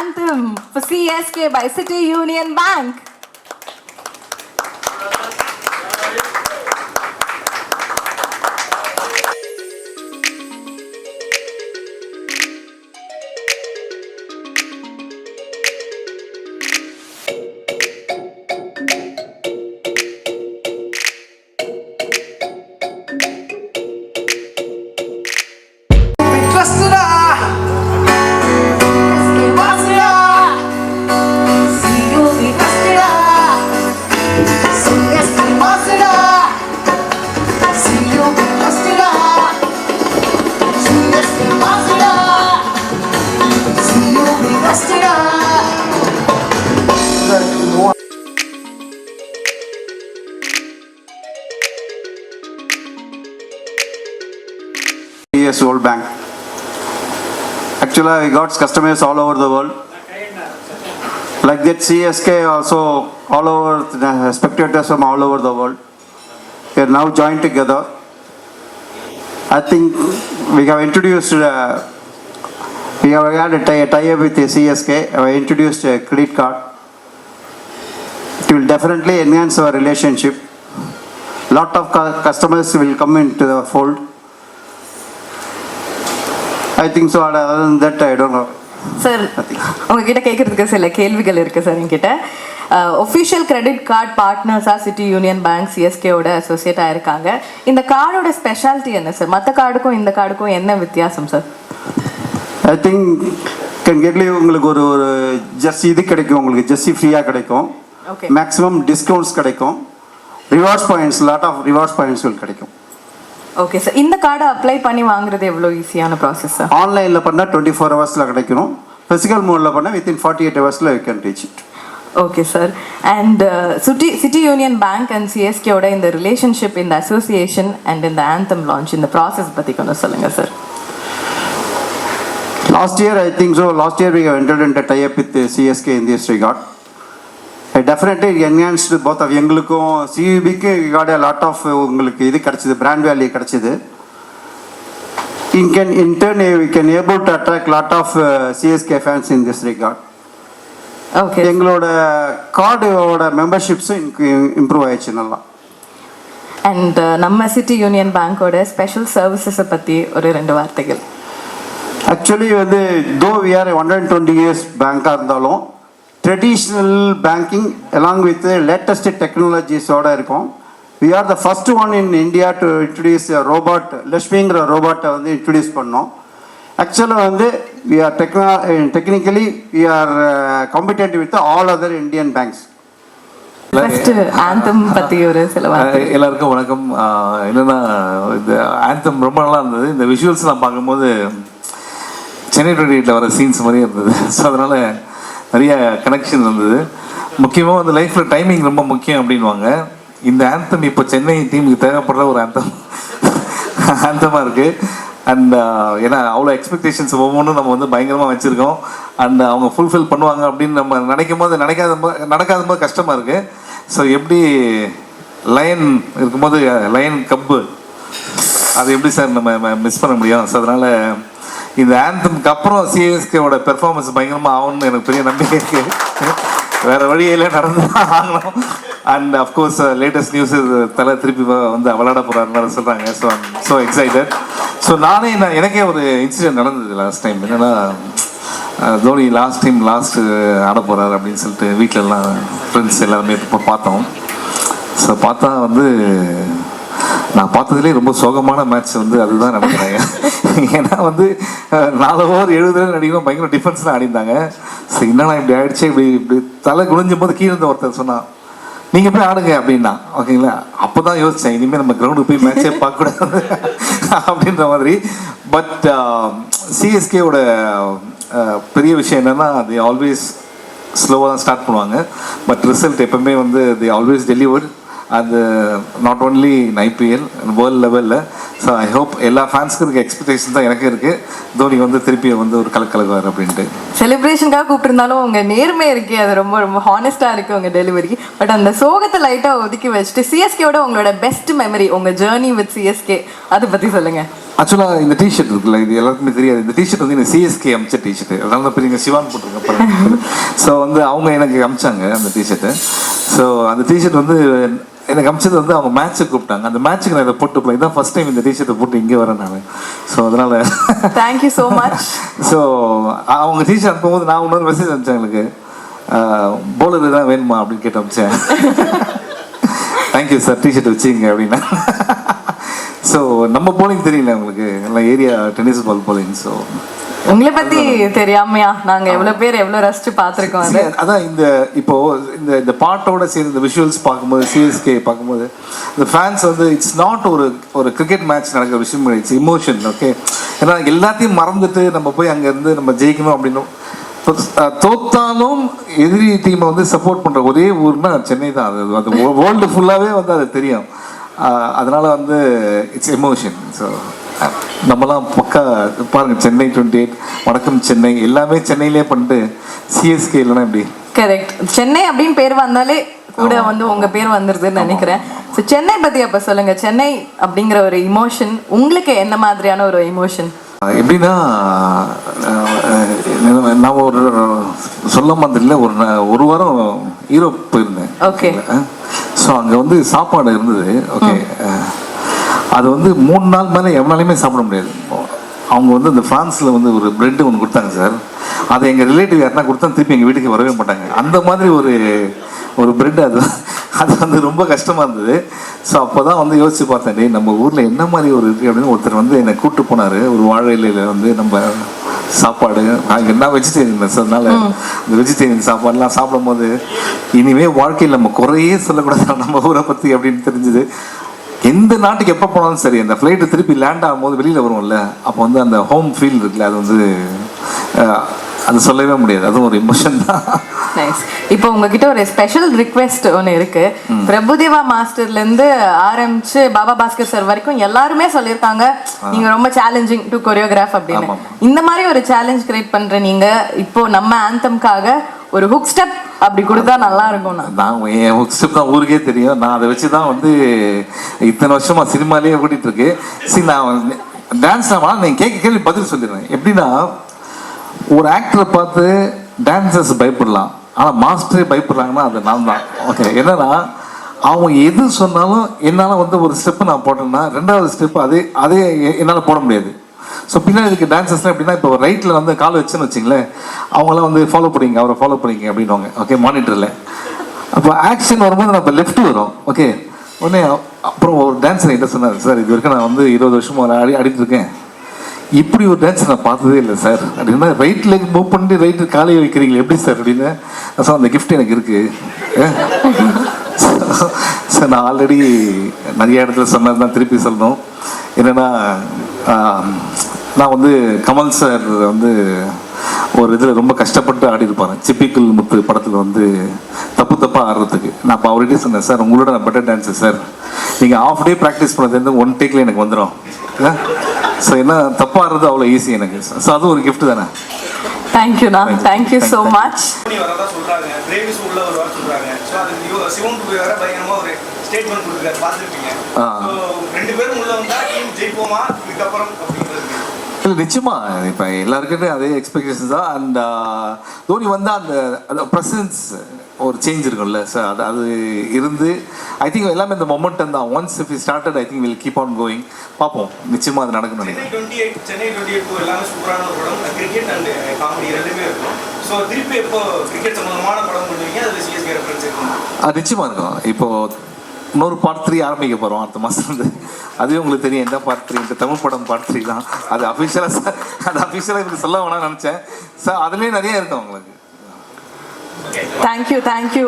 anthem for CSK by City Union Bank. Years old bank. Actually, we got customers all over the world. Like that, CSK also all over the spectators from all over the world. We are now joined together. I think we have introduced. We have had a tie-up with the CSK. We introduced a credit card. It will definitely enhance our relationship. Lot of customers will come into the fold. I think so. Other than that, I don't know. Sir உங்ககிட்ட கேட்கறதுக்கு சில கேள்விகள் இருக்கு sir என்கிட்ட. Official credit card பார்ட்னர்ஸா City Union Bank சிஎஸ்கேவோட associate ஆயிருக்காங்க. இந்த கார்டோட ஸ்பெஷாலிட்டி என்ன சார்? மற்ற கார்டுக்கும் இந்த கார்டுக்கும் என்ன வித்தியாசம் சார்? ஐ திங்க் கேட்கல உங்களுக்கு ஒரு ஜெர்சி இது கிடைக்கும், உங்களுக்கு ஜெர்சி ஃப்ரீயாக கிடைக்கும். ஓகே. மேக்ஸிமம் டிஸ்கவுண்ட்ஸ் கிடைக்கும். Rewards points, lot of rewards points கிடைக்கும். Okay sir. இந்த கார்டை அப்ளை பண்ணி வாங்குறது எவ்வளோ ஈஸியான ப்ராசஸ் சார்? ஆன்லைனில் பண்ணால் 24 ஹவர்ஸில் கிடைக்கணும். ஃபிசிக்கல் மோடில் பண்ணால் வித்தின் 48 ஹவர்ஸில் you can reach it. Okay sir. And City Union Bank and சிஎஸ்கேவோட இந்த ரிலேஷன்ஷிப், இந்த அசோசியேஷன் அண்ட் இந்த ஆந்தம் லான்ச், இந்த ப்ராசஸ் பற்றி கொஞ்சம் சொல்லுங்கள் sir. Last year, I think so. Last year we have entered into tie-up with CSK in this regard. I definitely enhanced both of எங்களுக்கும் சியூபிக்கு got a lot of உங்களுக்கு இது கிடைச்சது, brand value கிடைச்சது. In turn we can able to attract lot of CSK fans in this regard. Okay. எங்களோட கார்டோட மெம்பர்ஷிப்ஸும் improve ஆயிடுச்சு நல்லா. And நம்ம சிட்டி யூனியன் பேங்கோட ஸ்பெஷல் சர்வீசஸை பற்றி ஒரு 2 வார்த்தைகள். ஆக்சுவலி வந்து தோ வி ஆர் 120 years பேங்காக இருந்தாலும் traditional banking along with latest டெக்னாலஜிஸோடு இருக்கும். We are the first one in India to introduce robot, லக்ஷ்மிங்கிற ரோபாட்டை வந்து இன்ட்ரடியூஸ் பண்ணோம். ஆக்சுவலாக வந்து we are technically we are competitive with all other Indian banks. Anthem பற்றி ஒரு சில வார்த்தை. எல்லாருக்கும் வணக்கம். என்னென்னா இந்த ஆந்தம் ரொம்ப நல்லா இருந்தது. இந்த விஷுவல்ஸ் நான் பார்க்கும்போது சென்னை 28 வர சீன்ஸ் மாதிரியே இருந்தது. ஸோ அதனால் நிறைய கனெக்ஷன் இருந்தது. முக்கியமாக வந்து லைஃப்பில் டைமிங் ரொம்ப முக்கியம் அப்படின்வாங்க. இந்த ஆந்தம் இப்போ சென்னை டீமுக்கு தேவைப்படுற ஒரு ஆந்தமாக இருக்குது. அண்ட் ஏன்னா அவ்வளோ எக்ஸ்பெக்டேஷன்ஸ் ஒவ்வொன்றும் நம்ம வந்து பயங்கரமாக வச்சுருக்கோம். அண்ட் அவங்க ஃபுல்ஃபில் பண்ணுவாங்க அப்படின்னு நம்ம நடக்காத போது கஷ்டமாக இருக்குது. ஸோ எப்படி லயன் இருக்கும்போது லயன் கப்பு அது எப்படி சார் நம்ம மிஸ் பண்ண முடியும்? ஸோ அதனால் இந்த ஆந்தம்க்கு அப்புறம் சிஎஸ்கேவோட பெர்ஃபார்மன்ஸ் பயங்கரமாக ஆகும்னு எனக்கு பெரிய நம்பிக்கை இருக்குது. வேறு வழியில் நடந்து தான் ஆகணும். அண்ட் அஃப்கோர்ஸ் லேட்டஸ்ட் நியூஸ் தலை திருப்பி வந்து விளையாட போகிறாருன்னு சொல்கிறாங்க. So I'm so excited. So எனக்கே ஒரு இன்சிடென்ட் நடந்தது லாஸ்ட் டைம். என்னென்னா தோனி லாஸ்ட் ஆட போகிறாரு அப்படின்னு சொல்லிட்டு வீட்டிலலாம் ஃப்ரெண்ட்ஸ் எல்லாருமே இப்போ பார்த்தோம். ஸோ பார்த்தா வந்து நான் பார்த்ததுலேயே ரொம்ப சோகமான மேட்ச் வந்து அதுதான் நடக்கிறாங்க. ஏன்னா வந்து 4 ஓவர் 70 ரன் அடிக்கணும், பயங்கர டிஃபென்ஸ்லாம் ஆடிந்தாங்க. ஸோ என்னன்னா இப்படி ஆயிடுச்சு, இப்படி தலை குனிஞ்சும் போது கீழே இருந்த ஒருத்தர் சொன்னான், நீங்கள் போய் ஆடுங்க அப்படின்னா. ஓகேங்களா? அப்போ தான் யோசித்தேன், இனிமேல் நம்ம கிரவுண்டுக்கு போய் மேட்சே பார்க்கக்கூடாது அப்படின்ற மாதிரி. பட் சிஎஸ்கேவோட பெரிய விஷயம் என்னென்னா தி ஆல்வேஸ் ஸ்லோவாக தான் ஸ்டார்ட் பண்ணுவாங்க. பட் ரிசல்ட் எப்பவுமே வந்து தி ஆல்வேஸ் டெலிவர். அது not only in IPL, world லெவலில். ஸோ ஐ ஹோப் எல்லா ஃபேன்ஸுக்கும் இருக்க எக்ஸ்பெக்டேஷன் தான் எனக்கு இருக்குது. தோனி வந்து திருப்பி வந்து ஒரு கலக்குவார் அப்படின்ட்டு. செலிப்ரேஷனுக்காக கூப்பிட்டுருந்தாலும் உங்கள் நேர்மை இருக்கே, அது ரொம்ப ரொம்ப ஹானஸ்ட்டாக இருக்குது உங்கள் டெலிவரி. பட் அந்த சோகத்தை லைட்டாக ஒதுக்கி வச்சுட்டு சிஎஸ்கேவோட உங்களோட பெஸ்ட் மெமரி, உங்கள் ஜேர்னி வித் சிஎஸ்கே அதை பற்றி சொல்லுங்கள். ஆக்சுவலாக இந்த டிஷர்ட் இருக்குல்ல, இது எல்லாருக்குமே தெரியாது. இந்த டிஷர்ட் வந்து எனக்கு சிஎஸ்கே அமிச்ச டிஷர்ட். அதனால தான் பெரிய சிவான் போட்டிருக்கேன். ஸோ வந்து அவங்க எனக்கு அமிச்சாங்க அந்த டிஷர்ட்டு. ஸோ அந்த டிஷர்ட் வந்து எனக்கு அமிச்சது வந்து அவங்க மேட்ச்சுக்கு கூப்பிட்டாங்க. அந்த மேட்ச்சுக்கு நான் இதை போட்டு போய் இதான் ஃபர்ஸ்ட் டைம் இந்த டிஷர்ட்டை போட்டு இங்கே வரேன் நான். ஸோ அதனால் தேங்க்யூ ஸோ மச். ஸோ அவங்க டிஷர்ட் அனுப்பும்போது நான் இன்னொரு மெசேஜ் அனுப்பிச்சேன் எனக்கு, போலர் தான் வேணுமா அப்படின்னு கேட்டு அனுப்பிச்சேன். தேங்க்யூ சார், டிஷர்ட் வச்சுங்க அப்படின்னா. ஸோ நம்ம போலிங் தெரியல உங்களுக்கு, எல்லாம் area tennis ball bowling. So உங்களை பத்தி தெரியாமையா நாங்க எவ்வளவு பேர் எவ்வளவு ரசிச்சு பார்த்துருக்கோம். அது அதான் இந்த இப்போ இந்த பாட்டோட சேர்ந்து இந்த விஷுவல்ஸ் பார்க்கும்போது, சிஎஸ்கே பார்க்கும்போது இந்த ஃபேன்ஸ் வந்து இட்ஸ் நாட் ஒரு கிரிக்கெட் மேட்ச் நடக்கிற விஷயம், இட்ஸ் இமோஷன். ஓகே, ஏன்னா எல்லாத்தையும் மறந்துட்டு நம்ம போய் அங்கேருந்து நம்ம ஜெயிக்கணும் அப்படின்னு தோத்தாலும் எதிரி டீமை வந்து சப்போர்ட் பண்ணுற ஒரே ஊர்னா சென்னை தான். அது வேர்ல்டு ஃபுல்லாகவே வந்து அது தெரியும். அதனால வந்து இட்ஸ் எமோஷன். ஸோ நம்மலாம் பக்கா பாருங்கள், சென்னை 28, வணக்கம் சென்னை எல்லாமே சென்னையிலே பண்ணிட்டு சிஎஸ்கே இல்லைன்னா எப்படி? கரெக்ட். சென்னை அப்படின்னு பேர் வந்தாலே கூட வந்து உங்க பேர் வந்துருதுன்னு நினைக்கிறேன். ஸோ சென்னை பத்தி அப்ப சொல்லுங்க. சென்னை அப்படிங்கிற ஒரு இமோஷன் உங்களுக்கு என்ன மாதிரியான ஒரு இமோஷன்? எப்படின்னா, நான் ஒரு சொல்ல மாதிரி ஒரு வாரம் யூரோப் போயிருந்தேன். ஓகே. ஸோ அங்கே வந்து சாப்பாடு இருந்தது. ஓகே, அது வந்து 3 நாள் மேலே எவனாலையுமே சாப்பிட முடியாது. அவங்க வந்து இந்த ஃப்ரான்ஸில் வந்து ஒரு பிரெட்டு ஒன்று கொடுத்தாங்க சார். அதை எங்கள் ரிலேட்டிவ் யாருன்னா கொடுத்தா திருப்பி எங்கள் வீட்டுக்கு வரவே மாட்டாங்க. அந்த மாதிரி ஒரு பிரெட். அது வந்து ரொம்ப கஷ்டமாக இருந்தது. ஸோ அப்போ தான் வந்து யோசிச்சு பார்த்தேன், டே நம்ம ஊரில் என்ன மாதிரி ஒரு இருக்குது அப்படின்னு. ஒருத்தர் வந்து என்னை கூப்பிட்டு போனார் ஒரு வாழை இலையில் வந்து நம்ம சாப்பாடு. நாங்கள் என்ன வெஜிடேரியன் சார், அதனால இந்த வெஜிடேரியன் சாப்பாடுலாம் சாப்பிடும் போது இனிமேல் வாழ்க்கையில் நம்ம குறையே சொல்லக்கூடாது நம்ம ஊரை பற்றி அப்படின்னு தெரிஞ்சுது. எந்த நாட்டுக்கு எப்போ போனாலும் சரி, அந்த ஃப்ளைட்டு திருப்பி லேண்ட் ஆகும்போது வெளியில் வருவோம்ல, அப்போ வந்து அந்த ஹோம் ஃபீல் இருக்குல்ல, அது வந்து அது சொல்லவே முடியாது. அதுவும் ஒரு இமோஷன் தான். நைஸ். இப்போ உங்ககிட்ட ஒரு ஸ்பெஷல் ரிக்வெஸ்ட் ஒன்று இருக்கு. பிரபுதேவா மாஸ்டர்ல இருந்து ஆரம்பிச்சு பாபா பாஸ்கர் சார் வரைக்கும் எல்லாருமே சொல்லியிருக்காங்க நீங்க ரொம்ப சேலஞ்சிங் டு கொரியோகிராஃப் அப்படின்னு. இந்த மாதிரி ஒரு சேலஞ்ச் கிரியேட் பண்ற நீங்க இப்போ நம்ம ஆந்தம்காக ஒரு ஹுக் ஸ்டெப் அப்படி கொடுத்தா நல்லா இருக்கும். நான் என் ஹுக் ஸ்டெப் தான் ஊருக்கே தெரியும். நான் அதை வச்சு தான் வந்து இத்தனை வருஷமா சினிமாலேயே ஓடிட்டு இருக்கு. சரி, நான் டான்ஸ் ஆனால் நீங்கள் கேள்வி பதில் சொல்லிடுறேன். எப்படின்னா, ஒரு ஆக்டரை பார்த்து டான்சர்ஸ் பயப்படலாம், ஆனால் மாஸ்டரே பயப்படுறாங்கன்னா அது நான் தான். ஓகே, என்னன்னா அவங்க எது சொன்னாலும் என்னால் வந்து ஒரு ஸ்டெப்பு நான் போட்டேன்னா 2வது ஸ்டெப்பு அதே என்னால் போட முடியாது. ஸோ பின்னாடி இதுக்கு டான்சர்ஸ்லாம் எப்படின்னா, இப்போ ரைட்டில் வந்து கால் வச்சுன்னு வச்சிங்களேன், அவங்களாம் வந்து ஃபாலோ பண்ணிங்க, அவரை ஃபாலோ பண்ணிங்க அப்படின்வாங்க. ஓகே, மானிட்டரில். அப்போ ஆக்ஷன் வரும்போது நம்ம லெஃப்ட் வரும். ஓகே, உடனே அப்புறம் ஒரு டான்ஸர் என்கிட்ட சொன்னார், சார் இது வரைக்கும் நான் வந்து 20 வருஷமாக ஆடிட்டு இருக்கேன், இப்படி ஒரு டான்ஸ் நான் பார்த்ததே இல்லை சார் அப்படின்னா. ரைட் லெக் மூவ் பண்ணிட்டு ரைட்டு காலையை வைக்கிறீங்களே எப்படி சார் அப்படின்னு. சார் அந்த கிஃப்ட் எனக்கு இருக்குது சார். நான் ஆல்ரெடி நிறைய இடத்துல சொன்னது தான் திருப்பி சொல்லணும். என்னென்னா, நான் வந்து கமல் சார் வந்து ஒரு இதில் ரொம்ப கஷ்டப்பட்டு ஆடி இருப்பாங்க. சிப்பிக்குள் முத்து படத்தில் வந்து தப்பாக ஆடுறதுக்கு. நான் இப்போ அவர்கிட்டே சொன்னேன், சார் உங்களோட நான் பெட்டர் டான்ஸர் சார், நீங்கள் ஆஃப் டே ப்ராக்டிஸ் பண்ணது 1 டேக்கில் எனக்கு வந்துடும். ஸோ என்ன தப்பாக ஆடுறது அவ்வளோ ஈஸி எனக்கு. ஸோ அது ஒரு கிஃப்ட் தானே. தேங்க்யூண்ணா, தேங்க்யூ ஸோ மச். இல்லை, நிச்சயமா இப்போ எல்லாருக்கிட்டையும் அதே எக்ஸ்பெக்டேஷன்ஸ் தான். அண்ட் தோனி வந்து அந்த ப்ரெசன்ஸ் ஒரு சேஞ்ச் இருக்கும்ல சார், அது இருந்து ஐ திங்க் எல்லாமே இந்த மொமெண்டம் தான். Once if we started I think will keep on going. பார்ப்போம், நிச்சயமாக அது நடக்கணும் நினைக்கிறேன். சென்னை 28 எல்லாமே சூப்பரான ஒரு படம். கிரிக்கெட் அண்ட் காமெடி ரெண்டுமே இருக்கும். ஸோ திருப்பி எப்போ கிரிக்கெட் சம்பந்தமான படம் பண்ணுவீங்க, அதில் சிஎஸ்கே ரெஃபரன்ஸ் இருக்கும்? அது நிச்சயமாக இருக்கும். இப்போது இன்னொரு பார்ட் 3 ஆரம்பிக்க போகிறோம் அடுத்த மாதம் வந்து. அதுவே உங்களுக்கு தெரியும் என்ன பார்ட் 3, இந்த தமிழ் படம் பார்ட் 3 தான். அது அஃபிஷியலாக சார், அது அஃபிஷியலாக எனக்கு சொல்ல வேணாம்னு நினச்சேன் சார். அதுலேயே நிறைய இருக்கும் உங்களுக்கு. தேங்க்யூ.